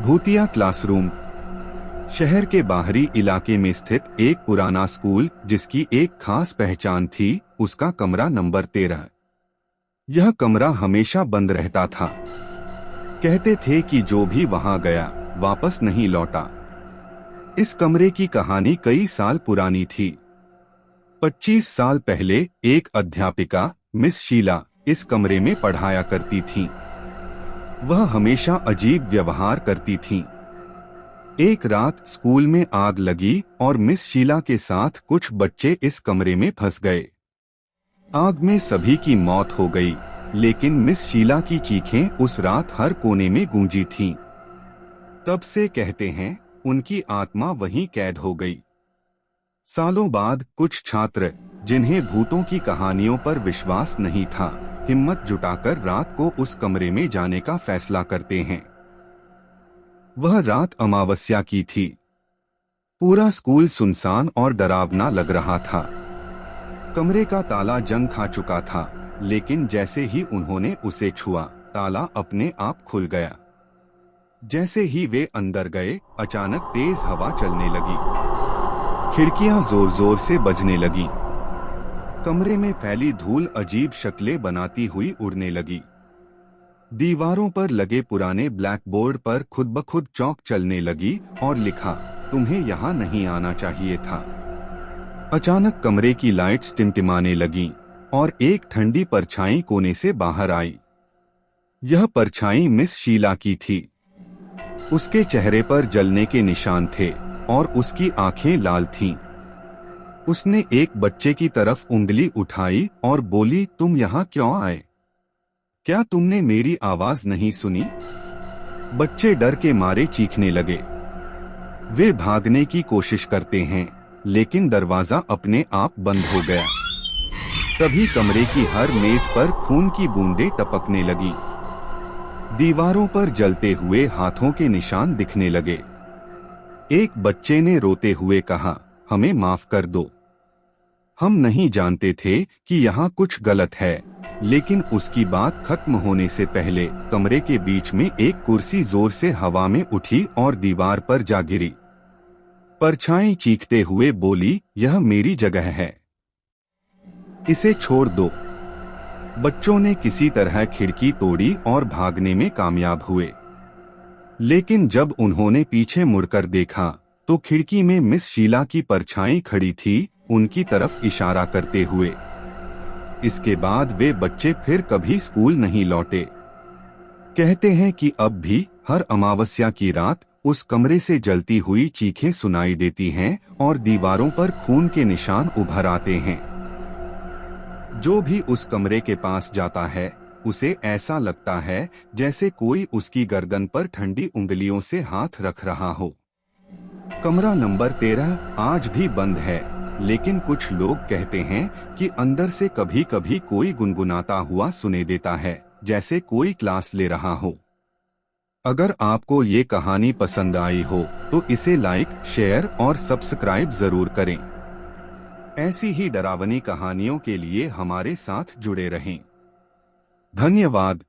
भूतिया क्लासरूम। शहर के बाहरी इलाके में स्थित एक पुराना स्कूल जिसकी एक खास पहचान थी, उसका कमरा नंबर 13। यह कमरा हमेशा बंद रहता था। कहते थे कि जो भी वहां गया वापस नहीं लौटा। इस कमरे की कहानी कई साल पुरानी थी। 25 साल पहले एक अध्यापिका मिस शीला इस कमरे में पढ़ाया करती थीं। वह हमेशा अजीब व्यवहार करती थीं। एक रात स्कूल में आग लगी और मिस शीला के साथ कुछ बच्चे इस कमरे में फंस गए। आग में सभी की मौत हो गई, लेकिन मिस शीला की चीखें उस रात हर कोने में गूंजी थीं। तब से कहते हैं उनकी आत्मा वहीं कैद हो गई। सालों बाद कुछ छात्र, जिन्हें भूतों की कहानियों पर विश्वास नहीं था, हिम्मत जुटाकर रात को उस कमरे में जाने का फैसला करते हैं। वह रात अमावस्या की थी। पूरा स्कूल सुनसान और डरावना लग रहा था। कमरे का ताला जंग खा चुका था, लेकिन जैसे ही उन्होंने उसे छुआ, ताला अपने आप खुल गया। जैसे ही वे अंदर गए, अचानक तेज हवा चलने लगी। खिड़कियां जोर जोर से बजने लगी। कमरे में फैली धूल अजीब शक्लें बनाती हुई उड़ने लगी। दीवारों पर लगे पुराने ब्लैक बोर्ड पर खुद ब खुद चौक चलने लगी और लिखा, तुम्हें यहाँ नहीं आना चाहिए था। अचानक कमरे की लाइट्स टिमटिमाने लगीं और एक ठंडी परछाई कोने से बाहर आई। यह परछाई मिस शीला की थी। उसके चेहरे पर जलने के निशान थे और उसकी आंखें लाल थीं। उसने एक बच्चे की तरफ उंगली उठाई और बोली, तुम यहाँ क्यों आए? क्या तुमने मेरी आवाज नहीं सुनी? बच्चे डर के मारे चीखने लगे। वे भागने की कोशिश करते हैं, लेकिन दरवाजा अपने आप बंद हो गया। तभी कमरे की हर मेज पर खून की बूंदें टपकने लगी। दीवारों पर जलते हुए हाथों के निशान दिखने लगे। एक बच्चे ने रोते हुए कहा, हमें माफ कर दो। हम नहीं जानते थे कि यहाँ कुछ गलत है। लेकिन उसकी बात खत्म होने से पहले कमरे के बीच में एक कुर्सी जोर से हवा में उठी और दीवार पर जा गिरी। परछाई चीखते हुए बोली, यह मेरी जगह है, इसे छोड़ दो। बच्चों ने किसी तरह खिड़की तोड़ी और भागने में कामयाब हुए। लेकिन जब उन्होंने पीछे मुड़कर देखा तो खिड़की में मिस शीला की परछाई खड़ी थी, उनकी तरफ इशारा करते हुए। इसके बाद वे बच्चे फिर कभी स्कूल नहीं लौटे। कहते हैं कि अब भी हर अमावस्या की रात उस कमरे से जलती हुई चीखें सुनाई देती हैं और दीवारों पर खून के निशान उभर आते हैं। जो भी उस कमरे के पास जाता है, उसे ऐसा लगता है जैसे कोई उसकी गर्दन पर ठंडी उंगलियों से हाथ रख रहा हो। कमरा नंबर 13 आज भी बंद है, लेकिन कुछ लोग कहते हैं कि अंदर से कभी कभी कोई गुनगुनाता हुआ सुने देता है, जैसे कोई क्लास ले रहा हो। अगर आपको ये कहानी पसंद आई हो तो इसे लाइक, शेयर और सब्सक्राइब जरूर करें। ऐसी ही डरावनी कहानियों के लिए हमारे साथ जुड़े रहें। धन्यवाद।